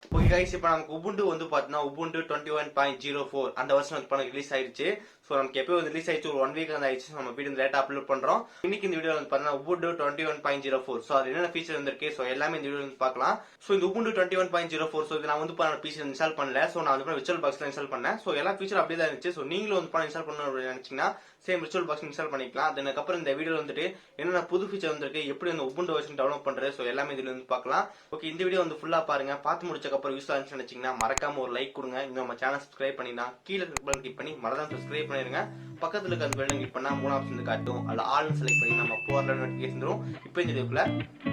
Okay guys, இப்போ நமக்கு Ubuntu வந்து பார்த்தீங்கன்னா உபுண்டு 21.04 அந்த வருஷம் வந்து பண்ண ரிலீஸ் ஆயிடுச்சு. ஸோ நமக்கு எப்போ வந்து ரிலீஸ் ஆயிடுச்சு, ஒரு 1 வீக் வந்து ஆயிடுச்சு. நம்ம வீடியோ லேட்டாக அப்லோட் பண்ணுறோம். இன்னைக்கு இந்த வீடியோ வந்து பார்த்தீங்கன்னா உபுண்டு 21.04 ஸோ அது என்னென்ன ஃபீச்சர் வந்திருக்கு, ஸோ எல்லாமே இந்த வீடியோ வந்து பார்க்கலாம். ஸோ இந்த உபுண்டு 21.04 ஸோ இது நான் வந்து பிசி இன்ஸ்டால் பண்ணல. ஸோ நான் வந்து விர்ச்சுவல் பாக்ஸ்ல இன்ஸ்டால் பண்ணேன். ஸோ எல்லா ஃபீச்சர் அப்படியே தான் இருந்துச்சு. ஸோ நீங்களும் வந்து இன்ஸ்டால் பண்ணணும் அப்படின்னு நினைச்சீங்கன்னா சேம் விர்ச்சுவல் பாக்ஸ் இன்ஸ்டால் பண்ணிக்கலாம். அதுக்கப்புறம் இந்த வீடியோ வந்துட்டு என்னென்ன புது ஃபீச்சர் வந்திருக்கு, எப்படி அந்த உபுண்டு வெர்ஷன் டெவலப் பண்றது, ஸோ எல்லாமே இதுல வந்து பார்க்கலாம். ஓகே, இந்த வீடியோ வந்து ஃபுல்லா பாருங்க. பார்த்து முடிச்சக்கப்புறம் யூஸ் ஆச்சு நினைச்சீங்கன்னா மறக்காம ஒரு லைக் கொடுங்க. இன்னும் நம்ம சேனல் சப்ஸ்கிரைப் பண்ணினா கீழே பட்டன் கிளிக் பண்ணி மறக்காம சப்ஸ்கிரைப் பண்ணிருங்க. பக்கத்துல இருக்க அந்த பெல்லை கிளிக் பண்ணா 3 ஆப்ஷன் காட்டும். அதுல ஆல் செலக்ட் பண்ணி நம்ம போர்ல நோட்டிஃபிகேஷன் வரும். இப்போ இந்த வீடியோக்குள்ள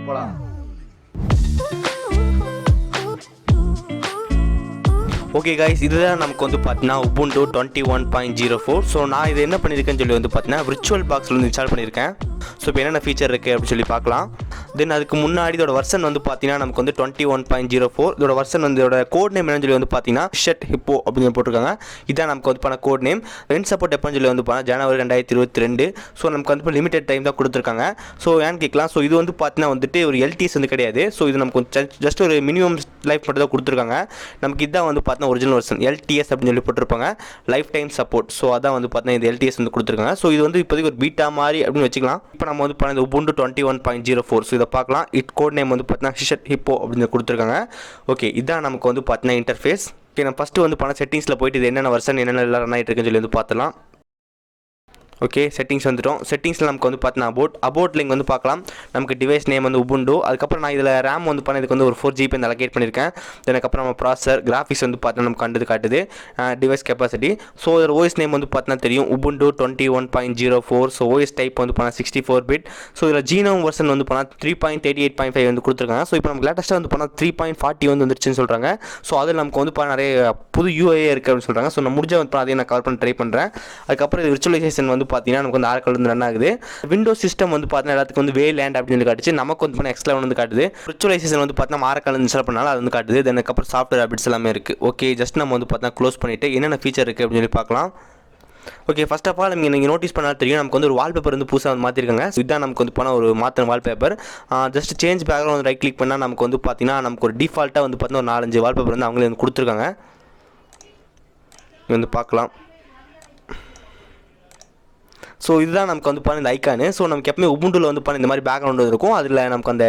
போலாம். ஓகே கைஸ், இதுதான் நமக்கு வந்து பார்த்தீங்கன்னா உபுண்டு 21.04. ஸோ நான் இது என்ன பண்ணியிருக்கேன்னு சொல்லி வந்து பார்த்தீங்கன்னா விர்ச்சுவல் பாக்ஸில் வந்து இன்ஸ்டால் பண்ணியிருக்கேன். ஸோ இப்போ என்னென்ன ஃபீச்சர் இருக்குது அப்படின்னு சொல்லி பார்க்கலாம். தென் அதுக்கு முன்னாடி இதோட வெர்ஷன் வந்து பார்த்தீங்கன்னா நமக்கு வந்து 21.04. இதோட வெர்ஷன் வந்து இதோட கோட் நேம் என்னன்னு சொல்லி வந்து பார்த்தீங்கன்னா ஷட் ஹிப்போ அப்படின்னு போட்டிருக்காங்க. இதான் நமக்கு வந்து பண்ண கோட் நேம். ரெண்ட் சப்போர்ட் எப்போன்னு சொல்லி வந்து பார்த்தீங்கன்னா ஜனவரி 2022. ஸோ நமக்கு வந்து இப்போ லிமிடெட் டைம் தான் கொடுத்துருக்காங்க. ஸோ ஏன்னு கேட்கலாம். ஸோ இது வந்து பார்த்தீங்கன்னா வந்துட்டு ஒரு எல்டிஎஸ் வந்து கிடையாது. ஸோ இது நமக்கு ஜஸ்ட் ஒரு மினிமம் லைஃப் மட்டும் தான் கொடுத்துருக்காங்க. நமக்கு இதான் வந்து பார்த்தீங்கன்னா ஒரிஜினல் வெர்ஷன் எல்டிஎஸ் அப்படின்னு சொல்லி போட்டிருப்பாங்க, லைஃப் டைம் சப்போர்ட். ஸோ அதான் வந்து பார்த்தீங்கன்னா இது எல்டிஎஸ் வந்து கொடுத்துருக்காங்க. ஸோ இது வந்து இப்போதைக்கு ஒரு பீட்டா மாதிரி அப்படின்னு வச்சுக்கலாம். இப்போ நம்ம வந்து பண்ண உபுண்டு 21.04. ஸோ இதை பார்க்கலாம். இட் கோட் நேம் வந்து பார்த்தீங்கன்னா ஷட் ஹிப்போ அப்படின்னு கொடுத்துருக்காங்க. ஓகே, இதான் நமக்கு வந்து பார்த்தீங்கன்னா இன்டர்ஃபேஸ். ஓகே, நம்ம ஃபஸ்ட்டு வந்து பண்ண செட்டிங்ஸில் போயிட்டு இது என்னென்ன வெர்ஷன் என்னென்ன ரன் ஆகிட்டு இருக்குன்னு சொல்லி வந்து பார்த்தலாம். ஓகே, செட்டிங்ஸ் வந்துட்டோம். செட்டிங்ஸில் நமக்கு வந்து பார்த்தீங்கன்னா அபவுட்ல இங்கே வந்து பார்க்கலாம். நமக்கு டிவைஸ் நேம் வந்து உபுண்டு. அதுக்கப்புறம் நான் இதில் ரேம் வந்து பண்ண இதுக்கு வந்து ஒரு 4GB வந்து அலோகேட் பண்ணியிருக்கேன். அதுக்கப்புறம் நம்ம ப்ராசஸர் கிராஃபிக்ஸ் வந்து பார்த்தீங்கன்னா நமக்கு காட்டுது டிவைஸ் கெப்பாசிட்டி. ஸோ இதில் ஓஎஸ் நேம் வந்து பார்த்தீங்கன்னா தெரியும் உபுண்டு 21.04. ஸோ ஓஎஸ் டைப் வந்து பண்ணால் 64 பிட். ஸோ இதில் ஜீனோம் வெர்ஷன் வந்து பண்ணால் 3.88.5 வந்து கொடுத்துருக்காங்க. ஸோ இப்போ நமக்கு லேட்டஸ்ட்டாக வந்து பண்ணால் 3.40 வந்து வந்துருச்சுன்னு சொல்கிறாங்க. ஸோ அதில் நமக்கு வந்து நிறைய புது யூஏ இருக்குது அப்படின்னு சொல்கிறாங்க. ஸோ நான் முடிஞ்ச வந்து அதையும் நான் கவர் பண்ண ட்ரை பண்ணுறேன். அதுக்கப்புறம் இது விர்ச்சுவலைசேஷன் வந்து பார்த்தீங்கன்னா நமக்கு வந்து ஆர்கல் வந்து ரன் ஆகுது. விண்டோஸ் சிஸ்டம் வந்து பார்த்தீங்கன்னா எல்லாத்துக்கும் வந்து வேலேண்ட் அப்படின்னு சொல்லி காட்டுச்சு. நமக்கு வந்து பண்ண எக்ஸ்ட்ரா வந்து காட்டுது. விர்ச்சுவலைசேஷன் வந்து பார்த்தீங்கன்னா ஆர்கல் இன்ஸ்டால் பண்ணாலும் அது வந்து காட்டுது. அதுக்கப்புறம் சாஃப்ட்வேர் அப்டேட்ஸ் எல்லாமே இருக்குது. ஓகே, ஜஸ்ட் நம்ம வந்து பார்த்தீங்கன்னா க்ளோஸ் பண்ணிவிட்டு என்னென்ன ஃபீச்சர் இருக்குது அப்படின்னு சொல்லி பார்க்கலாம். ஓகே, ஃபர்ஸ்ட் ஆஃப் ஆல் நீங்கள் நோட்டீஸ் பண்ணாலும் தெரியும் நமக்கு வந்து ஒரு வால்பேப்பர் வந்து புதுசாக வந்து மாற்றிருக்காங்க. ஸோ இதுதான் நமக்கு வந்து போனால் ஒரு மாற்றின வால்பேப்பர். ஜஸ்ட் சேஞ்ச் பேக்ரவுண்ட் வந்து ரைட் கிளிக் பண்ணால் நமக்கு வந்து பார்த்தீங்கன்னா நமக்கு ஒரு டிஃபால்ட்டாக வந்து பார்த்தீங்கன்னா ஒரு 4-5 வால்பேப்பர் வந்து அவங்களே வந்து கொடுத்துருக்காங்க. வந்து பார்க்கலாம். ஸோ இதுதான் நமக்கு வந்து இந்த ஐக்கானு. ஸோ நமக்கு எப்பவுமே உபுண்டுல வந்து இந்த மாதிரி பேக்ரவுண்ட் இருக்கும். அதில் நமக்கு அந்த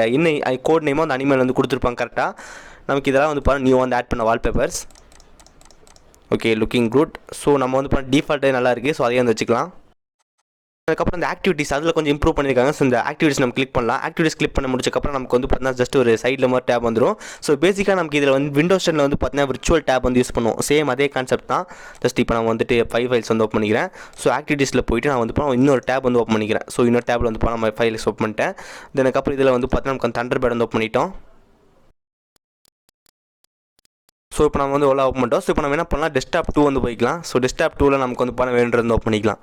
கோட் நேமோ அந்த அனிமல் வந்து கொடுத்துருப்பாங்க கரெக்டாக. நமக்கு இதெல்லாம் வந்து நியூ வந்து ஆட் பண்ண wallpapers. Okay, looking good. So நம்ம வந்து டிஃபால்ட்டே நல்லா இருக்குது. ஸோ அதையே வந்து வச்சுக்கலாம். அதுக்கப்புறம் இந்த ஆக்டிவிட்டிஸ் அதில் கொஞ்சம் இம்ப்ரூவ் பண்ணியிருக்காங்க. ஸோ இந்த ஆக்டிவிட்டிஸ் நம்ம கிளிக் பண்ணலாம். ஆக்டிவிட்டிஸ் கிளிக் பண்ண முடிச்சக்கப்புறம் நமக்கு வந்து பார்த்தீங்கன்னா ஜஸ்ட் ஒரு சைடில் மாதிரி டேப் வந்துடும். ஸோ பேசிக்காக நமக்கு இதில் வந்து விண்டோஸ் 10 வந்து பார்த்தீங்கன்னா விர்ச்சுவல் டேப் வந்து யூஸ் பண்ணுவோம். சேம் அதே கான்செப்ட் தான். ஜஸ்ட் இப்போ நான் வந்துட்டு 5 ஃபைல்ஸ் வந்து ஓப்பன் பண்ணிக்கிறேன். ஸோ ஆக்டிவிட்டிஸில் போயிட்டு நான் வந்து இன்னொரு டேப் வந்து ஓப்பன் பண்ணிக்கிறேன். ஸோ இன்னொரு டேப்பில் வந்து நம்ம ஃபைல்ஸ் ஓப்பன் பண்ணிட்டேன். அதுக்கப்புறம் இதில் வந்து பார்த்தீங்கன்னா நமக்கு தண்டர்பேர்ட் வந்து ஓப்பன் பண்ணிட்டோம். ஸோ இப்போ நம்ம வந்து ஓப்பன் பண்ணிட்டோம். ஸோ இப்போ நம்ம என்ன பண்ணலாம், டெஸ்க்டாப் 2 வந்து போய்க்கலாம். ஸோ டெஸ்க்டாப் 2ல் நமக்கு வந்து வேணுன்றது ஓப்பன் பண்ணிக்கலாம்.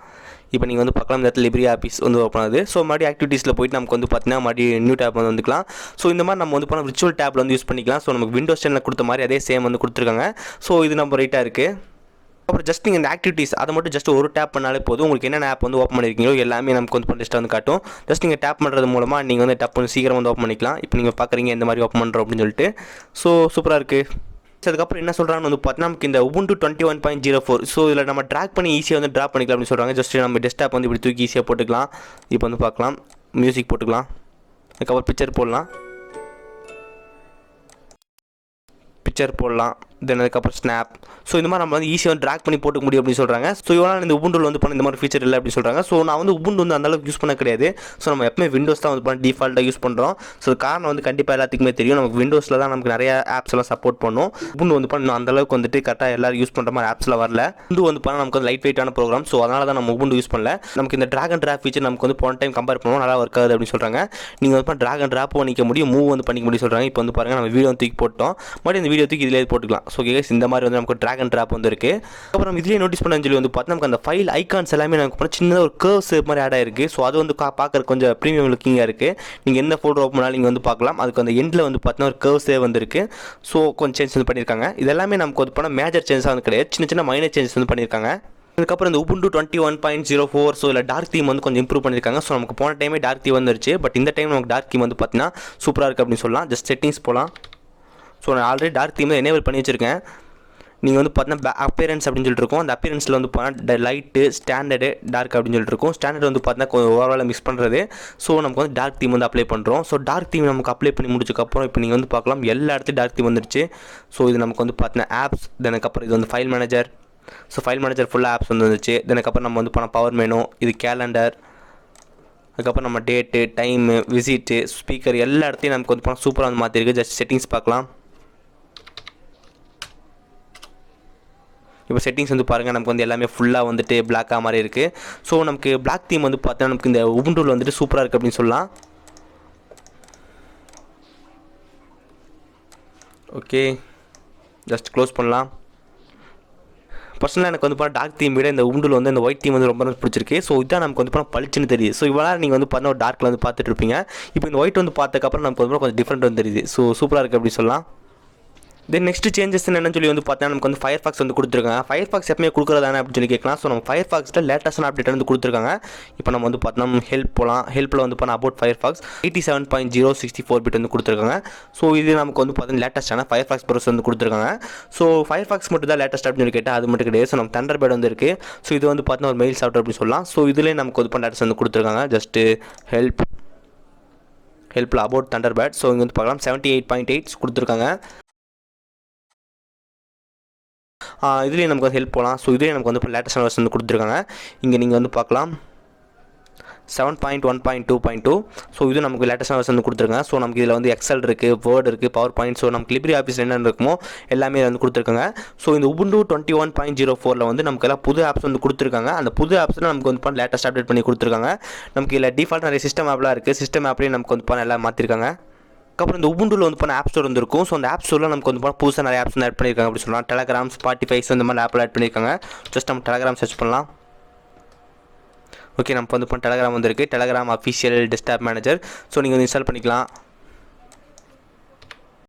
இப்போ நீங்கள் வந்து பார்க்கலாம் இந்த இடத்துல லிப்ரி ஆஃபீஸ் வந்து ஓப்பன் ஆகுது. ஸோ மறுபடியும் ஆக்டிவிட்டீஸில் போய்ட்டு நமக்கு வந்து பார்த்தீங்கன்னா மறுபடியும் நியூ டேப் வந்து வந்துக்கலாம். ஸோ இந்த மாதிரி நம்ம வந்து விர்ச்சுவல் டேப்பில் வந்து யூஸ் பண்ணிக்கலாம். ஸோ நமக்கு விண்டோஸ் 10 கொடுத்த மாதிரி அதே சேம் வந்து கொடுத்துருக்காங்க. ஸோ இது நம்ம ரைட்டாக இருக்குது. அப்புறம் ஜஸ்ட் நீங்கள் இந்த ஆக்டிவிட்டீஸ் அதை மட்டும் ஜஸ்ட் ஒரு டேப் பண்ணாலே போதும். உங்களுக்கு என்னென்ன ஆப் வந்து ஓப்பன் பண்ணியிருக்கீங்களோ எல்லாமே நமக்கு வந்து லிஸ்ட்டாக வந்து காட்டும். ஜஸ்ட் நீங்கள் டேப் பண்ணுறது மூலமாக நீங்கள் வந்து டேப் பண்ணி சீக்கிரம் வந்து ஓப்பன் பண்ணிக்கலாம். இப்போ நீங்கள் பார்க்குறீங்க எந்த மாதிரி ஓப்பன் பண்ணுறோம் அப்படின்னு சொல்லிட்டு. ஸோ சூப்பராக இருக்குது. அதுக்கப்புறம் என்ன சொல்கிறாங்கன்னு வந்து பார்த்தீங்கன்னா நமக்கு இந்த உபுண்டு 21.04. ஸோ இதில் நம்ம ட்ராக் பண்ணி ஈஸியாக வந்து ட்ராப் பண்ணிக்கலாம் அப்படின்னு சொல்கிறாங்க. ஜஸ்ட் நம்ம டெஸ்க்டாப் வந்து இப்படி தூக்கி ஈஸியாக போட்டுக்கலாம். இப்போ வந்து பார்க்கலாம், மியூசிக் போட்டுக்கலாம். அதுக்கப்புறம் பிக்சர் போடலாம். தென் அதுக்கப்புறம் ஸ்னாப். ஸோ இந்த மாதிரி நம்ம வந்து ஈஸியாக வந்து ட்ராக் பண்ணி போட்டுக்க முடியும் அப்படின்னு சொல்கிறாங்க. ஸோ இவனால் இந்த உபுண்டில் வந்து இந்த மாதிரி ஃபீச்சர் இல்லை அப்படின்னு சொல்கிறாங்க. ஸோ நான் வந்து உபுண்டு வந்து அந்தளவுக்கு யூஸ் பண்ண கிடையாது. ஸோ நம்ம எப்பவுமே விண்டோஸ் தான் வந்து டிஃபால்ட்டாக யூஸ் பண்ணுறோம். ஸோ காரணம் வந்து கண்டிப்பாக எல்லாத்துக்குமே தெரியும். நமக்கு விண்டோஸில் தான் நமக்கு நிறைய ஆப்ஸ் எல்லாம் சப்போர்ட் பண்ணும். உபுண்டு வந்து அந்தளவுக்கு வந்துட்டு கரெக்டாக எல்லாரும் யூஸ் பண்ணுற மாதிரி ஆப்ஸ்லாம் வரல. உபுண்டு வந்து நமக்கு வந்து லைட் வெயிட்டான ப்ரோக்ராம். ஸோ அதனால தான் நம்ம உபுண்டு யூஸ் பண்ணல. நமக்கு இந்த ட்ராக் அண்ட் ட்ராப் ஃபீச்சர் நமக்கு வந்து போன டைம் கம்பேர் பண்ணுவோம் நல்லா ஒர்க் ஆகுது அப்படின்னு சொல்கிறாங்க. நீங்கள் வந்து ட்ராக் அண்ட் ட்ராப் பண்ணிக்க முடியும், மூவ் வந்து பண்ணிக்க முடியும் சொல்கிறாங்க. இப்போ வந்து பாருங்கள் நம்ம வீடியோ தூக்கி போட்டோம். மறுபடியும் இந்த வீடியோ தூக்கி இதிலே போட்டுக்கலாம். ஸோ கேஸ் இந்த மாதிரி வந்து நமக்கு ட்ராக் அண்ட் ட்ராப் வந்து இருக்குது. அப்புறம் இதுலேயே நோட்டீஸ் பண்ண சொல்லி வந்து பார்த்தா நமக்கு அந்த ஃபைல் ஐகான்ஸ் எல்லாமே நமக்கு சின்னதாக ஒரு கர்வ்ஸ் மாதிரி ஆட் ஆயிருக்கு. ஸோ அது வந்து பார்க்குறதுக்கு கொஞ்சம் ப்ரீமியம் லுக்கிங்காக இருக்குது. நீங்கள் எந்த ஃபோட்டோ ஓப்பன் பண்ணாலும் நீங்கள் வந்து பார்க்கலாம். அதுக்கு அந்த எண்டில் வந்து பார்த்தீங்கன்னா ஒரு கர்வ்ஸே வந்துருக்கு. ஸோ கொஞ்சம் சேஞ்ச் வந்து பண்ணியிருக்காங்க. இதெல்லாமே நமக்கு வந்து பண்ண மேஜர் சேஞ்சஸாக வந்து கிடையாது, சின்ன சின்ன மைனர் சேஞ்சஸ் வந்து பண்ணியிருக்காங்க. அதுக்கப்புறம் இந்த உபுண்டு 21.04. ஸோ இதில் டார்க் தீம் வந்து கொஞ்சம் இம்ப்ரூவ் பண்ணியிருக்காங்க. ஸோ நமக்கு போன டைமே டார்க் தீம் வந்துருச்சு. பட் இந்த டைம் நமக்கு டார்க் தீம் வந்து பார்த்தீங்கன்னா சூப்பராக இருக்குது அப்படின்னு சொல்லலாம். ஜஸ்ட் செட்டிங்ஸ் போகலாம். ஸோ நான் ஆல்ரெடி டார்க் தீம் எனேபிள் பண்ணி வச்சுருக்கேன். நீங்கள் வந்து பார்த்தீங்கன்னா அப்பியரன்ஸ் அப்படின்னு சொல்லிட்டு இருக்கும். அந்த அப்பியரன்ஸில் வந்து பார்த்தீங்கன்னா லைட்டு, ஸ்டாண்டர்டு, டார்க் அப்படின்னு சொல்லிட்டு இருக்கும். ஸ்டாண்டர்ட் வந்து பார்த்தீங்கன்னா ஓவரால் மிக்ஸ் பண்ணுறது. ஸோ நமக்கு வந்து டார்க் தீம் வந்து அப்ளை பண்ணுறோம். ஸோ டார்க் தீம் நமக்கு அப்ளை பண்ணி முடிச்சதுக்கப்புறம் இப்போ நீங்கள் வந்து பார்க்கலாம் எல்லா இடத்துலையும் டார்க் தீம் வந்துருச்சு. ஸோ இது நமக்கு வந்து பார்த்தீங்கன்னா ஆப்ஸ், அதுக்கப்புறம் இது வந்து file manager. So file manager ஃபுல்லாக ஆப்ஸ் வந்துருச்சு. அதுக்கப்புறம் நம்ம வந்து பவர் மெனு, இது கேலண்டர், அதுக்கப்புறம் நம்ம டேட்டு, டைமு, விசிட்டு, ஸ்பீக்கர் எல்லா இடத்தையும் நமக்கு வந்து சூப்பராக வந்து மாற்றிருக்கு. ஜஸ்ட் செட்டிங்ஸ் பார்க்கலாம். இப்போ செட்டிங்ஸ் வந்து பாருங்கள், நமக்கு வந்து எல்லாமே ஃபுல்லாக வந்துட்டு பிளாக்காக மாதிரி இருக்குது. ஸோ நமக்கு பிளாக் தீம் வந்து பார்த்தா நமக்கு இந்த உபுண்டுவில் வந்துட்டு சூப்பராக இருக்குது அப்படின்னு சொல்லலாம். ஓகே, ஜஸ்ட் க்ளோஸ் பண்ணலாம். பர்சனலாக எனக்கு வந்து டார்க் தீம் விட இந்த உபுண்டுவில் வந்து இந்த ஒயிட் தீம் வந்து ரொம்ப பிடிச்சிருக்கு. ஸோ இதான் நமக்கு வந்து பளிச்சுன்னு தெரியுது. ஸோ இவ்வளோ நீங்கள் வந்து பார்த்தா ஒரு டார்க்கில் வந்து பார்த்துட்டு இருப்பீங்க. இப்போ இந்த ஒயிட் வந்து பார்த்ததுக்கப்புறம் நமக்கு வந்து கொஞ்சம் டிஃப்ரெண்ட் வந்து தெரியுது. ஸோ சூப்பராக இருக்குது அப்படின்னு சொல்லலாம். தென் நெக்ஸ்ட் சேஞ்சஸ் என்னன்னு சொல்லி வந்து பார்த்தா நமக்கு வந்து ஃபயர்ஃபாக்ஸ் வந்து கொடுத்துருக்காங்க. ஃபயர்ஃபாக்ஸ் எப்பவுமே கொடுக்குறதானே அப்படின்னு சொல்லி கேட்கலாம். ஸோ நம்ம ஃபயர்ஃபாக்ஸில் லேட்டஸ்டான அப்டேட் வந்து கொடுத்துருக்காங்க. இப்போ நம்ம வந்து பார்த்தோம்னா ஹெல்ப் போகலாம். ஹெல்ப்பில் வந்து பண்ண அபவுட் ஃபயர்ஃபாக்ஸ் 87.064 பிட் வந்து கொடுத்துருக்காங்க. ஸோ இது நமக்கு வந்து பார்த்தீங்கன்னா லேட்டஸ்ட்டான ஃபயர்ஃபாக்ஸ் ப்ரோஸ் வந்து கொடுத்துருக்காங்க. ஸோ ஃபயர்ஃபாக்ஸ் மட்டும் தான் லேட்டஸ்ட் அப்படின்னு சொல்லி கேட்டால் அது மட்டும் கிடையாது. ஸோ நம்ம தண்டர்பேர்ட் வந்து இருக்குது. ஸோ இது வந்து பார்த்தீங்கன்னா ஒரு மெயில் சாஃப்ட்வேர் அப்படின்னு சொல்லலாம். ஸோ இதுலேயே நமக்கு வந்து லேட்டஸ்ட் வந்து கொடுத்துருக்காங்க. ஜஸ்ட்டு ஹெல்ப்பில் அபவுட் தண்டர்பேர்ட். ஸோ இங்கே வந்து பார்க்கலாம் 78.8 கொடுத்துருக்காங்க. இதுலேயும் நமக்கு வந்து ஹெல்ப் போகலாம். ஸோ இதுலேயும் நமக்கு வந்து லேட்டஸ்ட் வெர்ஷன் வந்து கொடுத்துருக்காங்க. இங்கே நீங்கள் வந்து பார்க்கலாம் 7.1.2.2. ஸோ இது நமக்கு லேட்டஸ்ட் வெர்ஷன் வந்து கொடுத்துருக்காங்க. ஸோ நமக்கு இதில் வந்து எக்ஸல் இருக்குது, வேர்ட் இருக்குது, பவர் பாயிண்ட். ஸோ நமக்கு லிப்ரி ஆஃபீஸ் என்னென்ன இருக்குமோ எல்லாமே வந்து கொடுத்துருக்காங்க. ஸோ இந்த உபுண்டு 21.04 வந்து நமக்கு எல்லாம் புது ஆப்ஸ் வந்து கொடுத்துருக்காங்க. அந்த புது ஆப்ஸில் நமக்கு வந்து லேட்டஸ்ட் அப்டேட் பண்ணி கொடுத்துருக்காங்க. நமக்கு இதில் டிஃபால்ட் நிறைய சிஸ்டம் ஆப்லாம் இருக்குது. சிஸ்டம் ஆப்லேயும் நமக்கு வந்து எல்லாம் மாற்றிருக்காங்க. அதுக்கப்புறம் இந்த உபுண்டுவில் வந்து ஆப் ஸ்டோர் வந்துருக்கும். ஸோ அந்த ஆப் ஸ்டோரில் நமக்கு வந்து புதுசாக நிறைய ஆப்ஸ் வந்து ஆட் பண்ணியிருக்காங்க அப்படி சொல்லலாம். டெலகிராம், ஸ்பாட்டிஃபை இந்த மாதிரி ஆப்பில் ஆட் பண்ணியிருக்காங்க. ஜஸ்ட் நம்ம டெலகிராம் சர்ச் பண்ணலாம். ஓகே, நம்ம வந்து டெலகிராம் வந்துருக்கு. Telegram official desktop manager. So நீங்கள் வந்து இன்ஸ்டால் பண்ணிக்கலாம்.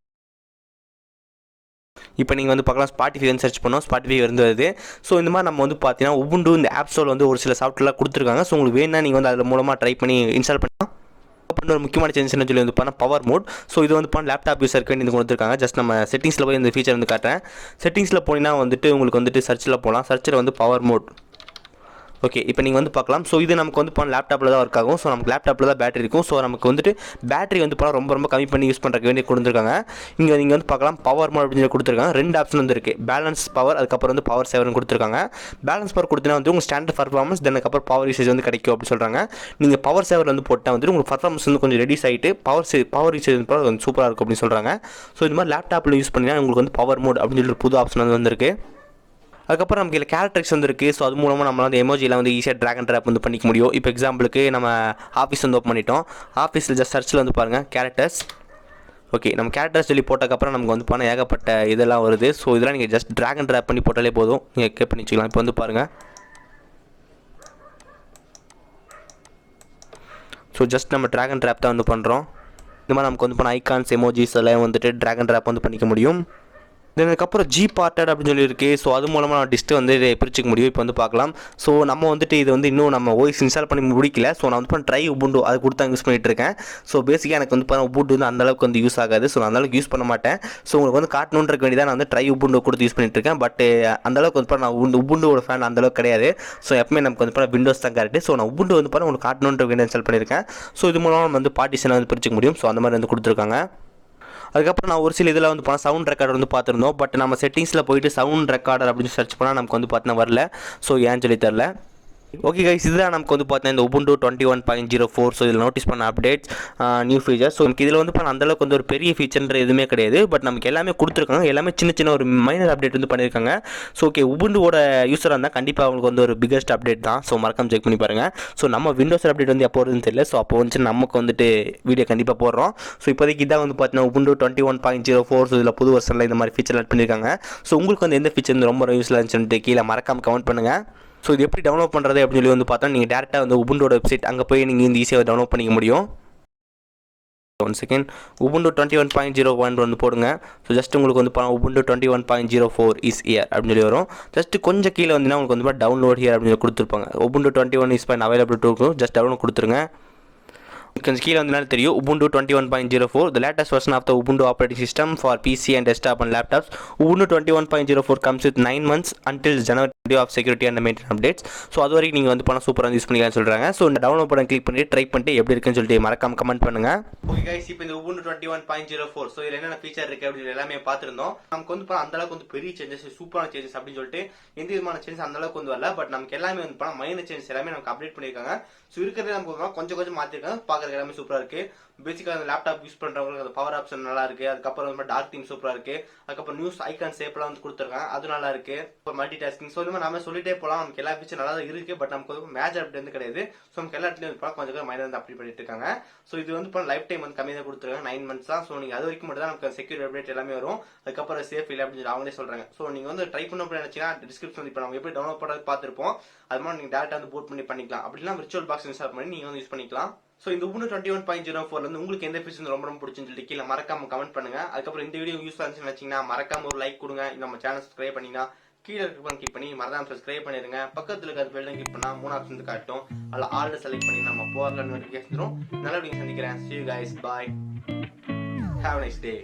இப்போ நீங்கள் வந்து பார்க்கலாம் ஸ்பாட்டிஃபை வந்து சர்ச் பண்ணோம். ஸ்பாட்டிஃபை வந்து வருது. ஸோ இந்த மாதிரி நம்ம வந்து பார்த்தீங்கன்னா உபுண்டு இந்த ஆப் ஸ்டோரில் வந்து ஒரு சில சாஃப்ட்வேர்லாம் கொடுத்துருக்காங்க. ஸோ உங்களுக்கு வேணும்னா நீங்கள் வந்து அது மூலமாக ட்ரை பண்ணி இன்ஸ்டால் பண்ணலாம். அப்புறம் ஒரு முக்கியமான சேஞ்சஸ் என்ன சொல்லி வந்து பார்த்தா பவர் மோட். ஸோ இது வந்து லேப்டாப் யூஸருக்கு வேண்டி கொடுத்துருக்காங்க. ஜஸ்ட் நம்ம செட்டிங்ஸில் போய் இந்த ஃபீச்சர் வந்து காட்டுறேன். செட்டிங்ஸில் போனீங்கன்னா வந்துட்டு உங்களுக்கு வந்துட்டு சர்ச்சில் போகலாம். சர்ச்சில் வந்து பவர் மோட். ஓகே, இப்போ நீங்கள் வந்து பார்க்கலாம். ஸோ இது நமக்கு வந்து லேப்டாப்பில் தான் ஒர்க் ஆகும். ஸோ நமக்கு லேப்டாப்பில் தான் பேட்டரி இருக்கும். ஸோ நமக்கு வந்துட்டு பேட்டரி வந்து ரொம்ப கம்மி பண்ணி யூஸ் பண்ணுறதுக்கு வேண்டி கொடுத்துருக்காங்க. இங்கே நீங்கள் வந்து பார்க்கலாம் பவர் மோட் அப்படின்னு சொல்லி கொடுத்துருக்காங்க. 2 ஆப்ஷன் வந்து இருக்குது. பேலன்ஸ் பவர், அதுக்கப்புறம் வந்து பவர் சேவர்னு கொடுத்துருக்காங்க. பேலன்ஸ் பவர் கொடுத்தீங்கன்னா வந்து உங்கள் ஸ்டாண்டர்ட் பர்ஃபார்மன்ஸ், அதுக்கப்புறம் பவர் யூசேஜ் வந்து கிடைக்கும் அப்படின்னு சொல்கிறாங்க. நீங்கள் பவர் சேவர் வந்து போட்டால் வந்துட்டு உங்களுக்கு பர்ஃபார்மன்ஸ் வந்து கொஞ்சம் ரெடியூஸ் ஆகிட்டு பவர் யூசேஜ் கொஞ்சம் சூப்பராக இருக்கும் அப்படின்னு சொல்கிறாங்க. ஸோ இது மாதிரி லேப்டாப்பில் யூஸ் பண்ணிங்கன்னா உங்களுக்கு வந்து பவர் மோட் அப்படின்னு சொல்லி புது ஆப்ஷன் வந்து வந்திருக்கு. அதுக்கப்புறம் நமக்கு இதில் கேரக்டர்ஸ் வந்து இருக்குது. ஸோ அது மூலமாக நம்ம வந்து எமோஜியில் வந்து ஈஸியாக ட்ராக் அண்ட் ட்ராப் வந்து பண்ணிக்க முடியும். இப்போ எக்ஸாம்பிளுக்கு நம்ம ஆஃபீஸ் வந்து ஓப்பன் பண்ணிட்டோம். ஆஃபீஸில் ஜஸ்ட் சர்ச்சில் வந்து பாருங்கள் கேரக்டர்ஸ். ஓகே, நம்ம கேரக்டர்ஸ் சொல்லி போட்டதுக்கப்புறம் நமக்கு வந்து ஏகப்பட்ட இதெல்லாம் வருது. ஸோ இதெல்லாம் நீங்கள் ஜஸ்ட் ட்ராக் அண்ட் ட்ராப் பண்ணி போட்டாலே போதும். நீங்கள் கேப் பண்ணி வச்சுக்கலாம். இப்போ வந்து பாருங்கள். ஸோ ஜஸ்ட் நம்ம ட்ராக் அண்ட் ட்ராப் தான் வந்து பண்ணுறோம். இந்த மாதிரி நமக்கு வந்து ஐகான்ஸ், எமோஜிஸ் எல்லாம் வந்துட்டு ட்ராக் அண்ட் ட்ராப் வந்து பண்ணிக்க முடியும். இதுக்கப்புறம் ஜி பார்ட்டட் அப்படின்னு சொல்லியிருக்கு. ஸோ அது மூலமாக நம்ம டிஸ்ட்டு வந்து பிரிச்சுக்க முடியும். இப்போ வந்து பார்க்கலாம். ஸோ நம்ம வந்துட்டு இது வந்து இன்னும் நம்ம ஓஎஸ் இன்ஸ்டால் பண்ணி முடிக்கல. ஸோ நான் வந்து ட்ரை உபுண்டு அது கொடுத்தா யூஸ் பண்ணிகிட்டு இருக்கேன். ஸோ பேசிக்காக எனக்கு வந்து உபுண்டு வந்து அந்தளவுக்கு வந்து யூஸ் ஆகாது. ஸோ நான் அந்தளவுக்கு யூஸ் பண்ண மாட்டேன். ஸோ உங்களுக்கு வந்து காட்டணுன்ற வேண்டியதான் நான் வந்து ட்ரை உபுண்டு கொடுத்து யூஸ் பண்ணிட்டு இருக்கேன். பட் அந்தளவுக்கு வந்து நான் உபுண்டோட ஃபேன் அந்தளவுக்கு கிடையாது. ஸோ எப்பவுமே நமக்கு வந்து விண்டோஸ் தான் கரெக்ட். ஸோ நான் உபுண்டு வந்து உங்களுக்கு காட்டணுன்ற வேண்டிய இன்ஸ்டால் பண்ணியிருக்கேன். ஸோ இது மூலமாக நம்ம வந்து பார்ட்டிஷனை வந்து பிரிச்சுக்க முடியும். ஸோ அந்த மாதிரி வந்து கொடுத்துருக்காங்க. அதுக்கப்புறம் நான் ஒரு சில இதில் வந்து சவுண்ட் ரெக்கார்டர் வந்து பார்த்துருந்தோம். பட் நம்ம செட்டிங்ஸில் போயிட்டு சவுண்ட் ரெக்கார்டர் அப்படின்னு சர்ச் பண்ணால் நமக்கு வந்து பார்த்தீங்கன்னா வரல. ஸோ ஏன்னு சொல்லி தெரில. ஓகே கைஸ், இதுதான் நமக்கு வந்து பார்த்தீங்கன்னா இந்த உபுண்டு 21.04. ஸோ இதில் நோட்டீஸ் பண்ண அப்டேட்ஸ், நியூ ஃபீச்சர்ஸ். ஸோ நமக்கு இதில் வந்து அந்தளவுக்கு வந்து ஒரு பெரிய ஃபீச்சர்ன்ற எதுவுமே கிடையாது. பட் நமக்கு எல்லாமே கொடுத்துருக்காங்க. எல்லாமே சின்ன ஒரு மைனர் அப்டேட் வந்து பண்ணியிருக்காங்க. ஸோ ஓகே, உபுண்டுவோட யூஸராக இருந்தால் கண்டிப்பாக அவங்களுக்கு வந்து ஒரு பிகஸ்ட் அப்டேட் தான். ஸோ மறக்காம செக் பண்ணி பாருங்கள். ஸோ நம்ம விண்டோஸ் அப்டேட் வந்து எப்போ வருதுன்னு தெரியல. ஸோ அப்போ வந்து நமக்கு வந்துட்டு வீடியோ கண்டிப்பாக போடுறோம். ஸோ இப்போதைக்கு இதான் வந்து பார்த்தீங்கன்னா உபுண்டு 21.04. ஸோ இதில் புது வருஷனில் இந்த மாதிரி ஃபீச்சர் ஆட் பண்ணியிருக்காங்க. ஸோ உங்களுக்கு வந்து எந்த ஃபீச்சர் வந்து ரொம்ப யூஸ்ஃபுல்லாக இருந்துச்சுன்னு கீழே மறக்காம கமெண்ட் பண்ணுங்கள். ஸோ இது எப்படி டவுன்லோட் பண்ணுறது அப்படின்னு சொல்லி வந்து பார்த்தா நீங்கள் டேரெக்டாக வந்து உபுண்டோட வெப்சைட் அங்கே போய் நீங்கள் இந்த ஈஸியாக டவுன்லோட் பண்ணிக்க முடியும். 1 செகண்ட், உபுண்டு 21.01 வந்து போடுங்க. ஸோ ஜஸ்ட் உங்களுக்கு வந்து உபுண்டு 21.04 இஸ் இயர் அப்படின்னு சொல்லி வரும். ஜஸ்ட் கொஞ்சம் கீழே வந்தீங்கன்னா உங்களுக்கு வந்து டவுன்லோட் ஹியர் அப்படின்னு சொல்லி கொடுத்துருப்பாங்க. உபுண்டு 21 இஸ் அவைலபிள் டு இருக்கும். ஜஸ்ட் டவுன்லோட் கொடுத்துருங்க. கொஞ்சம் கீழே வந்தனால தெரியும் Ubuntu 21.04 the latest version of the Ubuntu operating system for PC and desktop and laptops. Ubuntu 21.04 comes with 9 months until January of security and maintenance updates. So அது வரைக்கும் நீங்கள் வந்து பணம் சூப்பராக யூஸ் பண்ணிக்கலாம்னு சொல்கிறாங்க. ஸோ இந்த டவுன்லோட் பண்ண கிளிக் பண்ணி ட்ரை பண்ணிட்டு எப்படி இருக்குன்னு சொல்லிட்டு மறக்காம கமெண்ட் பண்ணுங்க. ஓகே கைஸ், இப்போ இந்த Ubuntu 21.04 ஸோ இதில் என்னென்ன ஃபீச்சர் இருக்குது அப்படின்னு எல்லாமே பார்த்துருந்தோம். நமக்கு வந்து அந்த அளவுக்கு வந்து பெரிய சேஞ்சஸ், சூப்பரான சேஞ்சஸ் அப்படின்னு சொல்லிட்டு எந்த விதமான சேஞ்சஸ் அந்த அளவுக்கு வந்து வரல. பட் நமக்கு எல்லாமே வந்து பண்ண மைனர் சேஞ்சஸ் எல்லாமே நமக்கு அப்டேட் பண்ணியிருக்காங்க. ஸோ இருக்கிறதே நமக்கு கொஞ்சம் கொஞ்சம் மாற்றிருக்காங்க. பார்க்குறது எல்லாமே சூப்பராக இருக்கு. பேசிக்காக அந்த லேப்டாப் யூஸ் பண்ணுறவங்களுக்கு அந்த பவர் ஆப்ஷன் நல்லா இருக்கு. அதுக்கப்புறம் வந்து டார்க் தீம் சூப்பராக இருக்கு. அதுக்கப்புறம் நியூஸ் ஐகான் ஷேப்லாம் வந்து கொடுத்துருக்காங்க, அது நல்லா இருக்கு. இப்போ மல்டி டாஸ்கிங் ஸோ இந்த மாதிரி நம்ம சொல்லிட்டே போகலாம். நமக்கு எல்லா ஃபீச்சர் நல்லா தான் இருக்கு. பட் நமக்கு வந்து மேஜர் அப்டேட் வந்து கிடையாது. ஸோ நமக்கு எல்லா இடத்துலையும் வந்து கொஞ்சம் மைனர் வந்து அப்டேட் பண்ணிட்டு இருக்காங்க. ஸோ இது வந்து இப்போ லைஃப் டைம் வந்து கம்மியாக தான் கொடுத்துருக்காங்க, 9 months தான். ஸோ நீங்கள் அது வரைக்கும் மட்டும் தான் நமக்கு செக்யூரிட்டி அப்டேட் எல்லாமே வரும். அதுக்கப்புறம் சேஃப் இல்லை அப்படின்னு சொல்லி அவங்களே சொல்றாங்க. ஸோ நீங்கள் வந்து ட்ரை பண்ண அப்படின்னு நினைச்சீங்கன்னா டிஸ்கிரிப்ஷன் இப்போ நம்ம எப்படி டவுன்லோட் பண்ணுறது பார்த்துருப்போம். அது மாதிரி நீங்கள் டேரக்டாக வந்து போட் பண்ணி பண்ணிக்கலாம். அப்படின்னா விர்ச்சுவல் பாக்ஸ் இன்ஸ்டால் பண்ணி நீங்கள் வந்து யூஸ் பண்ணிக்கலாம். ஸோ இந்த Ubuntu 21.04 வந்து உங்களுக்கு எந்த ஃபீச்சர் ரொம்ப ரொம்ப பிடிச்சுன்னு சொல்லிட்டு கீழே மறக்காம கமெண்ட் பண்ணுங்க. அதுக்கப்புறம் இந்த வீடியோ யூஸ் ஆச்சுன்னு நினைச்சீங்கன்னா மறக்காம ஒரு லைக் கொடுங்க. நம்ம சேனல் சப்ஸ்கிரைப் பண்ணிங்கன்னா கீழே கிளிக் பண்ணி மறக்காம சப்ஸ்கிரைப் பண்ணிருங்க. பக்கத்தில் இருக்கிற பெல் கிளிக் பண்ணா 3 ஆப்ஷன் காட்டும். அதில் ஆல் செலக்ட் பண்ணி நம்ம போகிற நோட்டிஃபிகேஷன் வரும். நல்ல வீடியோ சந்திக்கிறேன். See you guys, bye, have a nice day.